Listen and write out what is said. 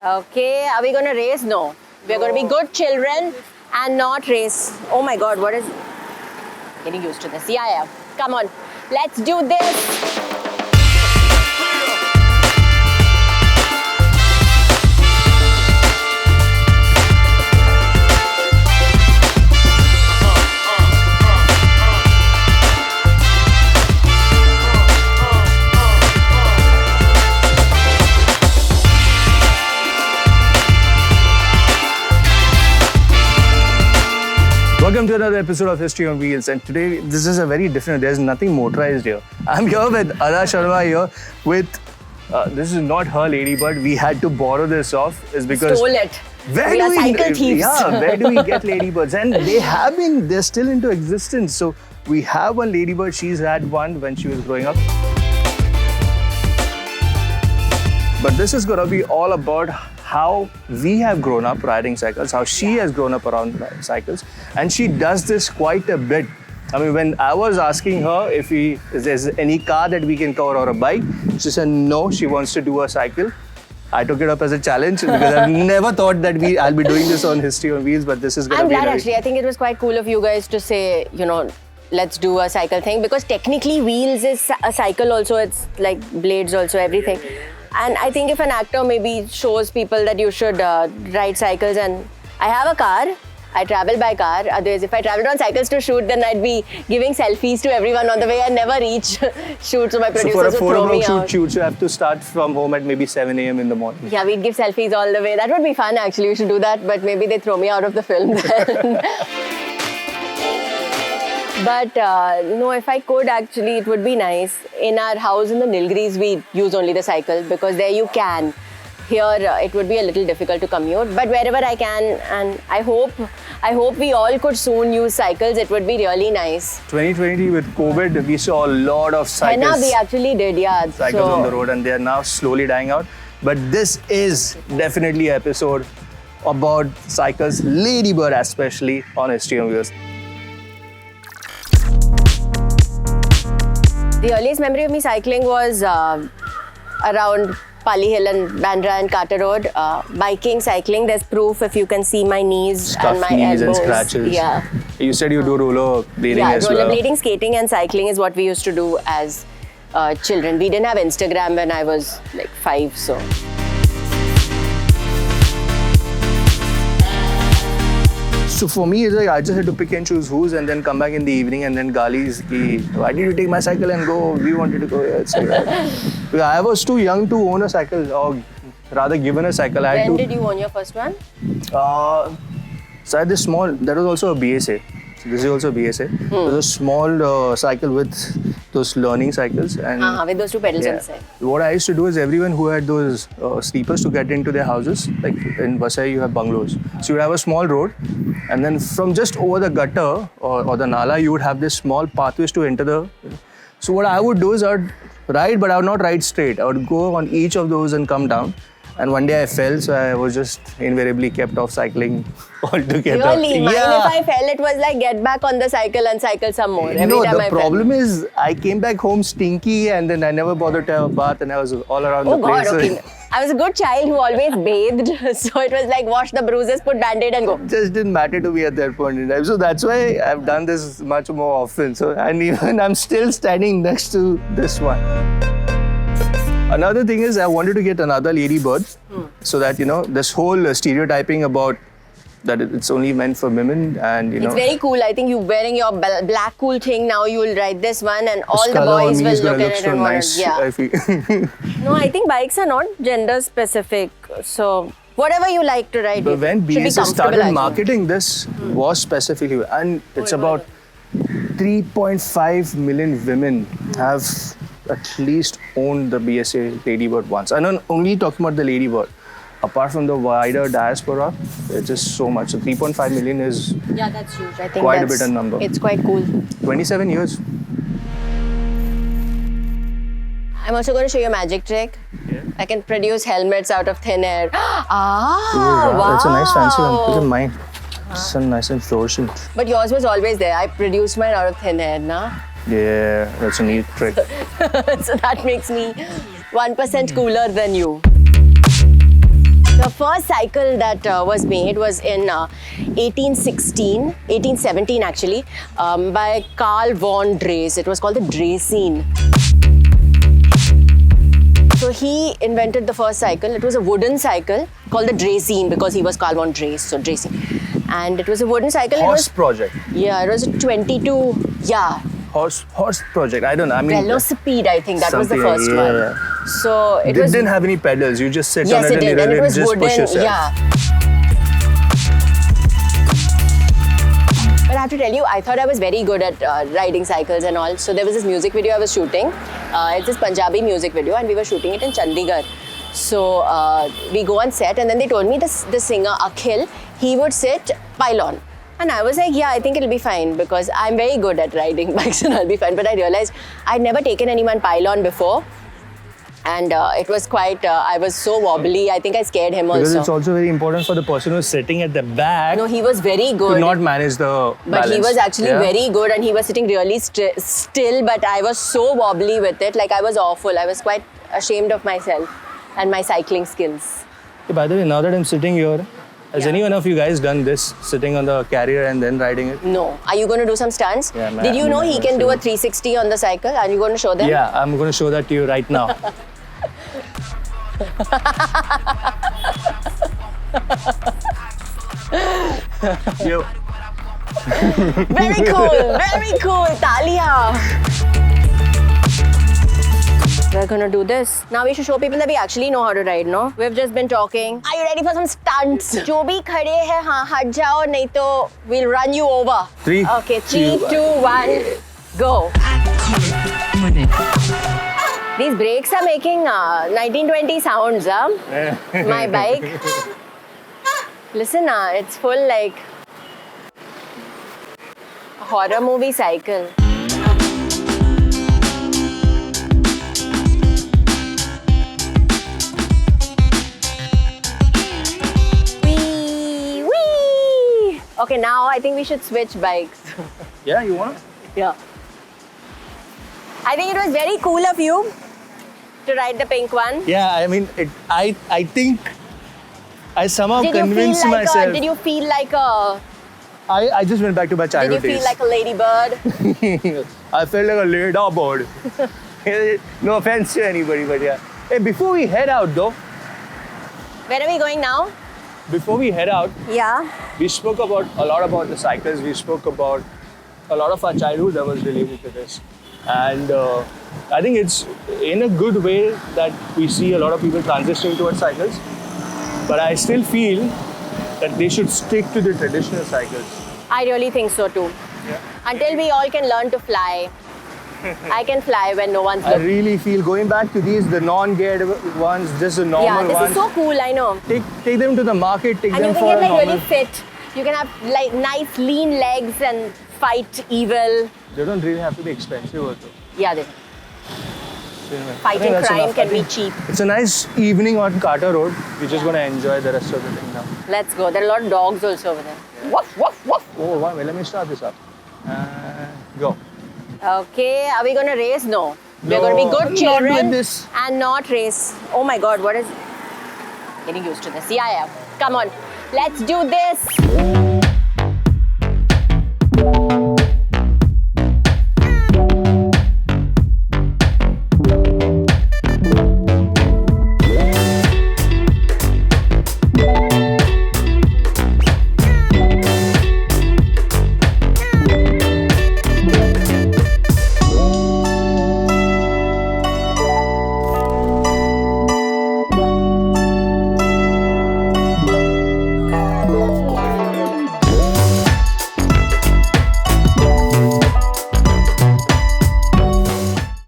Okay, are we going to race? No. We're going to be good children and not race. Oh my God, what is... Getting used to this. Yeah. Come on. Let's do this. Welcome to another episode of History on Wheels, and today this is a very different, there's nothing motorized here. I'm here with Adah Sharma here with, this is not her Ladybird, we had to borrow this off, is because... Stole it. We are cycle thieves. Yeah, where do we get Ladybirds? And they're still into existence. So we have one Ladybird, she's had one when she was growing up. But this is going to be all about how we have grown up riding cycles, how she has grown up around cycles, and she does this quite a bit. I mean, when I was asking her if there's any car that we can cover or a bike, she said no, she wants to do a cycle. I took it up as a challenge because I've never thought that I'll be doing this on History on Wheels, but this is going to be... I'm glad actually. I think it was quite cool of you guys to say, let's do a cycle thing, because technically Wheels is a cycle also, it's like blades also, everything. And I think if an actor maybe shows people that you should ride cycles, and I have a car, I travel by car. Otherwise, if I traveled on cycles to shoot, then I'd be giving selfies to everyone on the way and never reach shoot. So my producers would throw me out. So for a 4 o'clock shoot, you have to start from home at maybe 7 a.m. in the morning. Yeah, we'd give selfies all the way. That would be fun actually. We should do that, but maybe they throw me out of the film then. But no, if I could actually, it would be nice. In our house in the Nilgiris, we use only the cycle because there you can. Here, it would be a little difficult to commute. But wherever I can, and I hope we all could soon use cycles. It would be really nice. 2020 with COVID, we saw a lot of cycles. Henna, we actually did, yeah. Cycles on the road, and they are now slowly dying out. But this is definitely an episode about cycles, Ladybird especially, on History on Wheels. The earliest memory of me cycling was around Pali Hill and Bandra and Carter Road. Biking, cycling, there's proof if you can see my knees and my knees elbows. And scratches. Yeah. You said you do rollerblading as well. Rollerblading, skating and cycling is what we used to do as children. We didn't have Instagram when I was like 5, so... So for me, it's like I just had to pick and choose who's and then come back in the evening and then galis ki, why did you take my cycle and go? We wanted to go. Yeah, because I was too young to own a cycle, or rather given a cycle. When did you own your first one? So I had this small, that was also a BSA. So this is also a BSA. It was a small cycle with those learning cycles. And with those 2 pedals on the side. What I used to do is everyone who had those sleepers to get into their houses, like in Vasai you have bungalows. So you would have a small road, and then from just over the gutter or the nala, you would have this small pathways to enter the... So what I would do is I would ride, but I would not ride straight. I would go on each of those and come down. And one day I fell, so I was just invariably kept off cycling altogether. Really? Mine, if I fell, it was like get back on the cycle and cycle some more. The problem is I came back home stinky, and then I never bothered to have a bath, and I was all around the place. Oh God, okay. I was a good child who always bathed, so it was like wash the bruises, put band-aid and go. It just didn't matter to me at that point in time. So that's why I've done this much more often. So, and even I'm still standing next to this one. Another thing is I wanted to get another Ladybird so that, this whole stereotyping about that it's only meant for women, and, It's very cool. I think you wearing your black cool thing, now you will ride this one and all the boys will look at it and nice, No, I think bikes are not gender specific. So whatever you like to ride. But when BSA started marketing this was specifically, and it's about 3.5 million women have at least owned the BSA Ladybird once. And I'm only talking about the Ladybird. Apart from the wider diaspora, it's just so much. So 3.5 million is that's huge. I think quite a bit of number. It's quite cool. 27 years. I'm also going to show you a magic trick. Yeah. I can produce helmets out of thin air. Wow. That's a nice fancy one. Look at mine. It's so nice and fluorescent. But yours was always there. I produced mine out of thin air, na? Yeah, that's a neat trick. So that makes me 1% cooler than you. The first cycle that was made was in 1817 actually, by Carl von Drees. It was called the Dreesine. So he invented the first cycle. It was a wooden cycle called the Dreesine because he was Carl von Drees, so Dreesine. And it was a wooden cycle. Horse project. Yeah, it was a 22, yeah. Horse project. I don't know. I mean, Velocipede, I think that was the something, first yeah, one. yeah. So it didn't have any pedals. You just sit yes, on it did, and it was just wooden. push yourself. Yeah. But I have to tell you, I thought I was very good at riding cycles and all. So there was this music video I was shooting. It's this Punjabi music video, and we were shooting it in Chandigarh. So we go on set, and then they told me the singer Akhil, he would sit pylon. And I was like, yeah, I think it'll be fine because I'm very good at riding bikes and I'll be fine. But I realized I'd never taken anyone pylon before. And it was quite, I was so wobbly. I think I scared him also. Because it's also very important for the person who's sitting at the back. No, he was very good. To not manage the balance. But he was actually very good and he was sitting really still. But I was so wobbly with it. Like I was awful. I was quite ashamed of myself and my cycling skills. Hey, by the way, now that I'm sitting here, has anyone of you guys done this, sitting on the carrier and then riding it? No. Are you going to do some stunts? Yeah, Did you know he can do a 360 on the cycle? Are you going to show them? Yeah, I'm going to show that to you right now. Yo. Very cool. Talia. We're gonna do this. Now we should show people that we actually know how to ride, no? We've just been talking. Are you ready for some stunts? Jo bhi khade hai, haan, hat jao, nahi to we'll run you over. 3, Okay, 3, 2, 1, go. These brakes are making 1920 sounds, huh? My bike. Listen, it's full like a horror movie cycle. Okay, now I think we should switch bikes. Yeah, you want? Yeah. I think it was very cool of you to ride the pink one. Yeah, I mean, I think I somehow convinced myself. Did you feel like a... I just went back to my childhood Did you days. feel like a ladybird? I felt like a ladybird. No offense to anybody, but yeah. Hey, before we head out though. Where are we going now? Before we head out, Yeah. we spoke a lot about the cycles. We spoke about a lot of our childhood that was related to this. And I think it's in a good way that we see a lot of people transitioning towards cycles. But I still feel that they should stick to the traditional cycles. I really think so too. Yeah. Until we all can learn to fly. I can fly when no one's I looking. really feel going back to these, the non-geared ones, just the normal Yeah, this ones. is so cool, I know. Take them to the market, take And them you for can a get like normal... really fit. You can have like nice lean legs and fight evil. They don't really have to be expensive also. Yeah, they So, anyway, I think fighting that's crime enough. can I be think cheap. It's a nice evening on Carter Road. We're just going to enjoy the rest of the thing now. Let's go. There are a lot of dogs also over there. Woof, woof, woof. Oh, wow. Well, let me start this up. Go. Okay, are we going to race? No. We're No, going to be not good children with this. and not race. Oh my God, what is... Getting used to this. Yeah. Come on. Let's do this.